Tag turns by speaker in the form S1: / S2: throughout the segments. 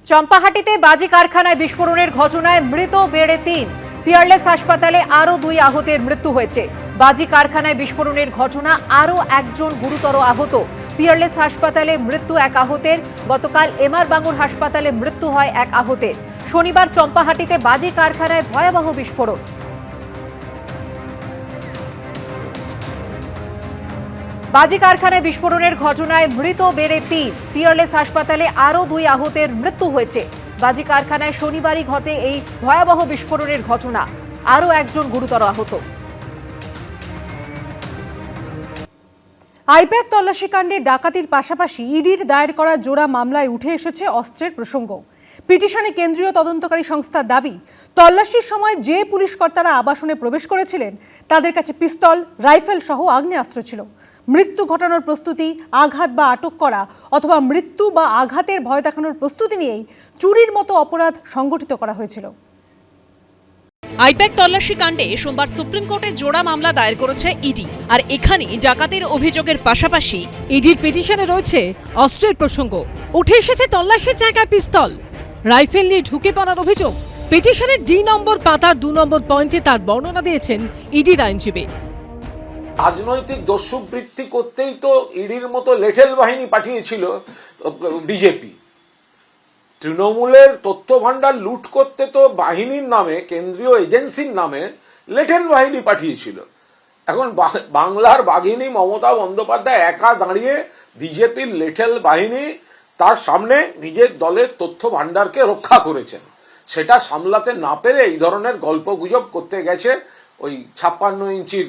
S1: চম্পাহাটিতে বাজি কারখানায় বিস্ফোরণের ঘটনায় মৃত বেড়ে ৩। পিয়ারলেস হাসপাতালে আরও ২ আহতের মৃত্যু হয়েছে। বাজি কারখানায় বিস্ফোরণের ঘটনা আরও একজন গুরুতর আহত। পিয়ারলেস হাসপাতালে মৃত্যু ১ আহতের। গতকাল এমআর বাঙ্গুর হাসপাতালে মৃত্যু হয় ১ আহতের। শনিবার চম্পাহাটিতে বাজি কারখানায় ভয়াবহ বিস্ফোরণ। বাজি কারখানায় বিস্ফোরণের ঘটনায় মৃত বেড়ে ৩। পিয়ারলেস হাসপাতালে আরও ২ আহতের মৃত্যু হয়েছে। বাজি কারখানায় শনিবারই ঘটে এই ভয়াবহ বিস্ফোরণের ঘটনা, আরও একজন গুরুতর আহত।
S2: আইপ্যাক তল্লাশি কাণ্ডে ডাকাতির পাশাপাশি ইডির দায়ের করা জোড়া মামলায় উঠে এসেছে অস্ত্রের প্রসঙ্গ। পিটিশনে কেন্দ্রীয় তদন্তকারী সংস্থার দাবি, তল্লাশির সময় যে পুলিশ কর্তারা আবাসনে প্রবেশ করেছিলেন তাদের কাছে পিস্তল, রাইফেল সহ আগ্নেয়াস্ত্র ছিল। মৃত্যু ঘটানোর প্রস্তুতি, আঘাত বা আটক করা অথবা মৃত্যু বা আঘাতের ভয় দেখানোর প্রস্তুতি নিয়েই চুরির মতো অপরাধ সংগঠিত করা হয়েছিল।
S3: আইপ্যাক তল্লাশি কাণ্ডে সোমবার সুপ্রিম কোর্টে জোড়া মামলা দায়ের করেছে ইডি। আর এখানে ডাকাতির অভিযোগের পাশাপাশি
S4: ইডির পিটিশনে রয়েছে অস্ত্রের প্রসঙ্গ। উঠে এসেছে তল্লাশির জায়গায় পিস্তল, রাইফেল নিয়ে ঢুকে পড়ার অভিযোগ। পিটিশনের ডি নম্বর পাতার ২ নম্বর পয়েন্টে তার বর্ণনা দিয়েছেন ইডির আইনজীবী।
S5: রাজনৈতিক দস্যুবৃত্তি করতেই তো ইডির মতো লেঠেল বাহিনী পাঠিয়েছিল বিজেপি। তৃণমূলের তথ্য ভান্ডার লুট করতে তো বাহিনীর নামে, কেন্দ্রীয় এজেন্সির নামে লেঠেল বাহিনী পাঠিয়েছিল। এখন বাংলার বাঘিনী মমতা বন্দ্যোপাধ্যায় একা দাঁড়িয়ে বিজেপির লেঠেল বাহিনী তার সামনে নিজের দলের তথ্য ভান্ডারকে রক্ষা করেছেন। সেটা সামলাতে না পেরে এই ধরনের গল্প গুজব করতে গেছে ওই ৫৬ ইঞ্চির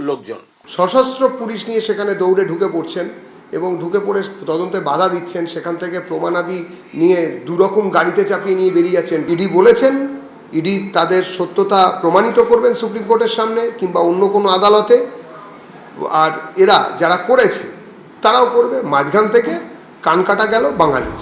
S5: লোকজন।
S6: সশস্ত্র পুলিশ নিয়ে সেখানে দৌড়ে ঢুকে পড়ছেন এবং ঢুকে পড়ে তদন্তে বাধা দিচ্ছেন। সেখান থেকে প্রমাণাদি নিয়ে দুরকম গাড়িতে চাপিয়ে নিয়ে বেরিয়ে যাচ্ছেন। ইডি বলেছেন ইডি তাদের সত্যতা প্রমাণিত করবেন সুপ্রিম কোর্টের সামনে কিংবা অন্য কোনো আদালতে, আর এরা যারা করেছে তারাও করবে। মাঝখান থেকে কান কাটা গেল বাঙালির।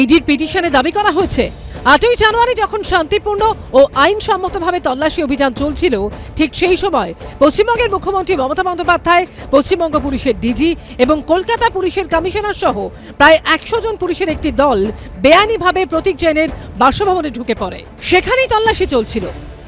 S4: ইডির পিটিশনে দাবি করা হয়েছে, ৮ই জানুয়ারি যখন শান্তিপূর্ণ ও আইনসম্মতভাবে তল্লাশি অভিযান চলছিল, ঠিক সেই সময় পশ্চিমবঙ্গের মুখ্যমন্ত্রী মমতা বন্দ্যোপাধ্যায়, পশ্চিমবঙ্গ পুলিশের ডিজি এবং কলকাতা পুলিশের কমিশনার সহ প্রায় ১০০ জন পুলিশের একটি দল বেআইনিভাবে প্রতীক জৈনের বাসভবনে ঢুকে পড়ে। সেখানেই তল্লাশি চলছিল।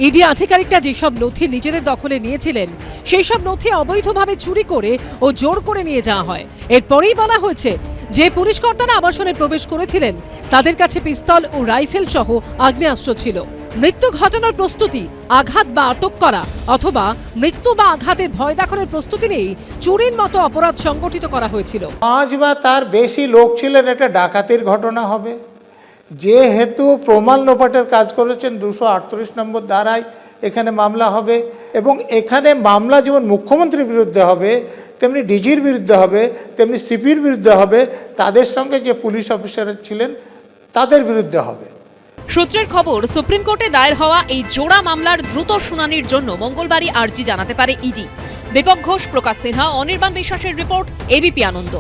S4: ইডি আধিকারিকরা যেসব নথি নিজেদের দখলে নিয়েছিলেন, সেই সব নথি অবৈধভাবে চুরি করে ও জোর করে নিয়ে যাওয়া হয়। এরপরেই বলা হয়েছে, যে পুলিশ কর্তারা আবাসনে প্রবেশ করেছিলেন তাদের কাছে পিস্তল ও রাইফেল সহ আগ্নেয়াস্ত্র ছিল। মৃত্যু ঘটানোর প্রস্তুতি, আঘাত বা আটক করা অথবা মৃত্যু বা আঘাতের ভয় দেখানোর প্রস্তুতি নিয়েই চুরির মতো অপরাধ সংগঠিত করা হয়েছিল।
S7: ৫ বা তার বেশি লোক ছিলেন, এটা ডাকাতির ঘটনা হবে। যেহেতু প্রমাণ লোপাটের কাজ করেছেন ২৩৮ নম্বর ধারায় এখানে মামলা হবে, এবং এখানে মামলা যেমন মুখ্যমন্ত্রীর বিরুদ্ধে হবে, তেমনি ডিজির বিরুদ্ধে হবে, তেমনি সিপির বিরুদ্ধে হবে, তাদের সঙ্গে যে পুলিশ অফিসার ছিলেন তাদের বিরুদ্ধে হবে।
S3: সূত্রের খবর, সুপ্রিম কোর্টে দায়ের হওয়া এই জোড়া মামলার দ্রুত শুনানির জন্য মঙ্গলবারই আর্জি জানাতে পারে ইডি। দীপক ঘোষ, প্রকাশ সিনহা, অনির্বাণ বিশ্বাসের রিপোর্ট, এবিপি আনন্দ।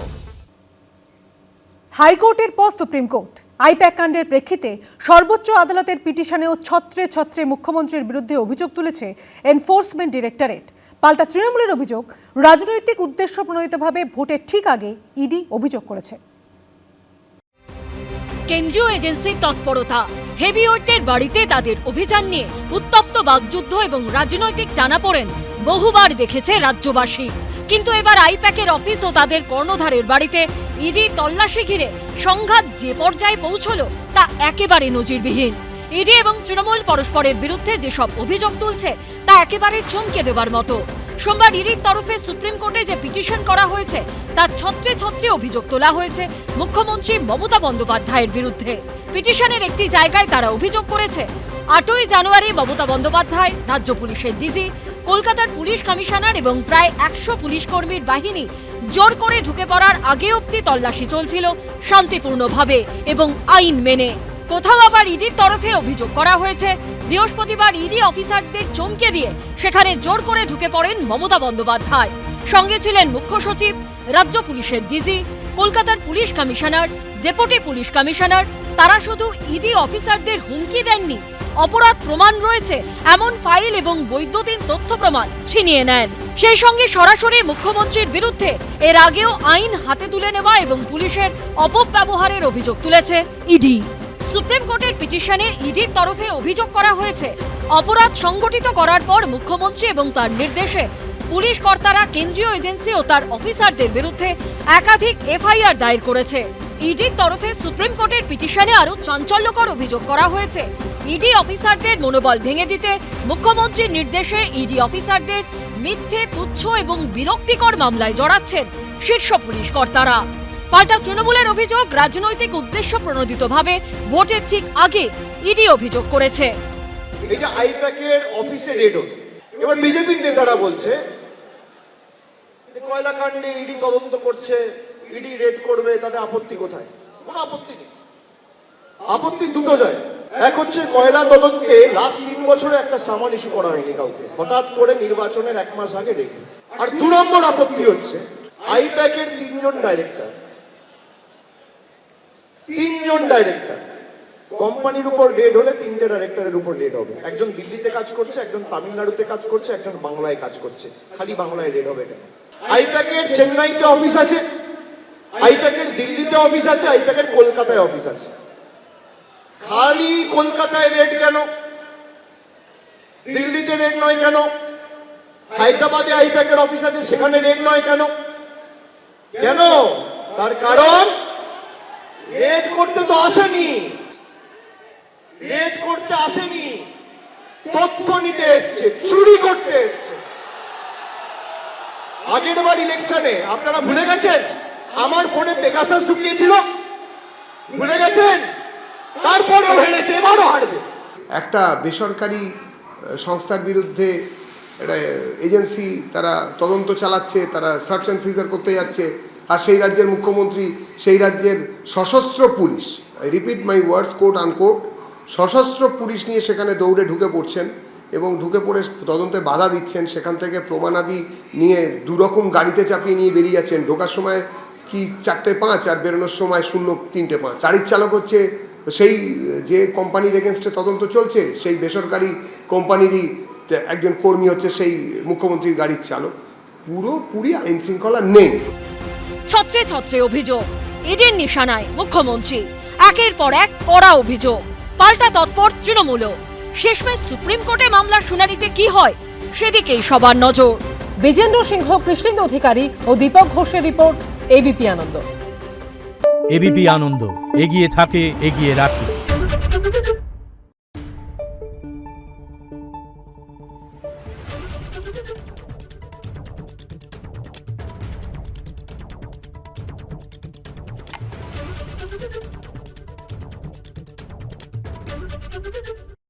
S2: হাইকোর্টের পর সুপ্রিম কোর্ট। আইপ্যাক কাণ্ডের প্রেক্ষিতে সর্বোচ্চ আদালতের পিটিশনেও ছত্রে ছত্রে মুখ্যমন্ত্রীর বিরুদ্ধে অভিযোগ তুলেছে এনফোর্সমেন্ট ডিরেক্টরেট। পাল্টা তৃণমূলের অভিযোগ, রাজনৈতিক উদ্দেশ্য প্রণোদিতভাবে ভোটের ঠিক আগে ইডি অভিযোগ করেছে।
S8: কেন্দ্রীয় এজেন্সির তৎপরতা, হেভিওয়েটের বাড়িতে তাদের অভিযান নিয়ে উত্তপ্ত বাকযুদ্ধ এবং রাজনৈতিক টানাপোড়েন বহুবার দেখেছে রাজ্যবাসী। কিন্তু এবার আইপ্যাকের অফিস ও তাদের কর্ণধারের বাড়িতে ইডি তল্লাশি ঘিরে সংঘাত যে পর্যায়ে পৌঁছলো তা একেবারে নজিরবিহীন। ইডি এবং তৃণমূল পরস্পরের বিরুদ্ধে যেসব অভিযোগ তুলছে তা একেবারে চমকে দেওয়ার মতো। সোমবার ইডির তরফে সুপ্রিম কোর্টে যে পিটিশন করা হয়েছে তার ছত্রে ছত্রে অভিযোগ তোলা হয়েছে মুখ্যমন্ত্রী মমতা বন্দ্যোপাধ্যায়ের বিরুদ্ধে। পিটিশনের একটি জায়গায় তারা অভিযোগ করেছে, ৮ই জানুয়ারি মমতা বন্দ্যোপাধ্যায়, রাজ্য পুলিশের ডিজি, কলকাতার পুলিশ কমিশনার এবং প্রায় ১০০ পুলিশ কর্মীর বাহিনী জোর করে ঢুকে পড়ার আগে অবধি তল্লাশি চলছিল শান্তিপূর্ণভাবে এবং আইন মেনে। কোথাও আবার ইডির তরফে অভিযোগ করা হয়েছে, বৃহস্পতিবার ইডি অফিসারদের চমকে দিয়ে সেখানে জোর করে ঢুকে পড়েন মমতা বন্দ্যোপাধ্যায়। সঙ্গে ছিলেন মুখ্য সচিব, রাজ্য পুলিশের ডিজি, কলকাতার police commissioner, deputy police commissioner. তারা শুধু ইডি অফিসারদের হুমকি দেননি, অপরাধ প্রমাণ রয়েছে এমন ফাইল এবং বৈদ্যুতিন তথ্য প্রমাণ ছিনিয়ে নেন। সেই সঙ্গে সরাসরি মুখ্যমন্ত্রীর বিরুদ্ধে এর আগেও আইন হাতে তুলে নেওয়া এবং পুলিশের অপব্যবহারের অভিযোগ তুলেছে ইডি। সুপ্রিম কোর্টের পিটিশনে ইডির তরফে অভিযোগ করা হয়েছে অপরাধ সংগঠিত করার পর মুখ্যমন্ত্রী এবং তার নির্দেশে পুলিশ কর্তারা কেন্দ্রীয় এজেন্সি ও তার অফিসারদের বিরুদ্ধে একাধিক এফআইআর দায়ের করেছে। ইডির তরফে সুপ্রিম কোর্টের পিটিশনে আরও চাঞ্চল্যকর অভিযোগ করা হয়েছে ইডি অফিসারদের মনোবল ভেঙে দিতে মুখ্যমন্ত্রীর নির্দেশে ইডি অফিসারদের মিথ্যে, তুচ্ছ এবং বিরক্তিকর মামলায় জড়াচ্ছেন শীর্ষ পুলিশ কর্তারা। পাল্টা তৃণমূলের অভিযোগ রাজনৈতিক উদ্দেশ্য প্রণোদিতভাবে ভোটের ঠিক আগে ইডি অভিযোগ করেছে।
S9: এই যে আইপ্যাকের অফিসে রেড হল, এবার বিজেপির নেতারা বলছে যে কয়লা কাণ্ডে ইডি তদন্ত করছে, ইডি রেড করবে, তাতে আপত্তি কোথায়? কোনো আপত্তি নেই। আপত্তি দুটো যায়, এক হচ্ছে কয়লা তদন্তে লাস্ট 3 বছরে একটা সামান ইস্যু করা হয়নি কাউকে, হঠাৎ করে নির্বাচনের 1 মাস আগে রেড। আর 2 নম্বর আপত্তি হচ্ছে আইপ্যাকের 3 জন ডাইরেক্টর, কোম্পানির উপর রেড হলে 3টে ডাইরেক্টরের উপর রেড হবে। একজন দিল্লিতে কাজ করছে, একজন তামিলনাড়ুতে কাজ করছে, একজন বাংলায় কাজ করছে। খালি বাংলায় রেড হবে কেন? আইপ্যাকের চেন্নাইতে অফিস আছে, আইপ্যাকের দিল্লিতে অফিস আছে, আইপ্যাকের কলকাতায় অফিস আছে। খালি কলকাতায় রেড কেন? দিল্লিতে রেড নয় কেন? হায়দ্রাবাদে আইপ্যাকের অফিস আছে, সেখানে রেড নয় কেন? কেন? তার কারণ রেড করতে তো আসেনি, রেড করতে আসেনি, তথ্য নিতে এসছে, চুরি করতে এসছে। আগের বার ইলেকশনে আপনারা ভুলে গেছেন আমার ফোনে পেগাসাস ঢুকিয়েছিল, ভুলে গেছেন? তারপরেও হেরেছে, এবারও হারবে।
S6: একটা বেসরকারি সংস্থার বিরুদ্ধে একটা এজেন্সি তারা তদন্ত চালাচ্ছে, তারা সার্চ অ্যান্ড সিজার করতে যাচ্ছে, আর সেই রাজ্যের মুখ্যমন্ত্রী সেই রাজ্যের সশস্ত্র police, I repeat my words, coat unquote, সশস্ত্র পুলিশ নিয়ে সেখানে দৌড়ে ঢুকে পড়ছেন এবং ঢুকে পড়ে তদন্তে বাধা দিচ্ছেন। সেখান থেকে প্রমাণাদি নিয়ে 2 রকম গাড়িতে চাপিয়ে নিয়ে বেরিয়ে যাচ্ছেন। ঢোকার সময় কি 4টে 5 আর বেরোনোর সময় 0-3টে 5। গাড়ির চালক হচ্ছে সেই যে কোম্পানির এগেনস্টে তদন্ত চলছে, সেই বেসরকারি কোম্পানিরই একজন কর্মী হচ্ছে সেই মুখ্যমন্ত্রীর গাড়ির চালক। পুরোপুরি আইন শৃঙ্খলা নেই।
S8: ছত্রে ছত্রে অভিযোগ, ইডির নিশানায় মুখ্যমন্ত্রী, একের পর এক কড়া অভিযোগ। পাল্টা তৎপর তৃণমূলও। শেষমেশ সুপ্রিম কোর্টে মামলার শুনানিতে কি হয় সেদিকেই সবার নজর।
S4: বিজেন্দ্র সিংহ, কৃষ্ণেন্দু অধিকারী ও দীপক ঘোষের রিপোর্ট, এবিপি আনন্দ।
S10: এবিপি আনন্দ, এগিয়ে থাকে, এগিয়ে রাখে।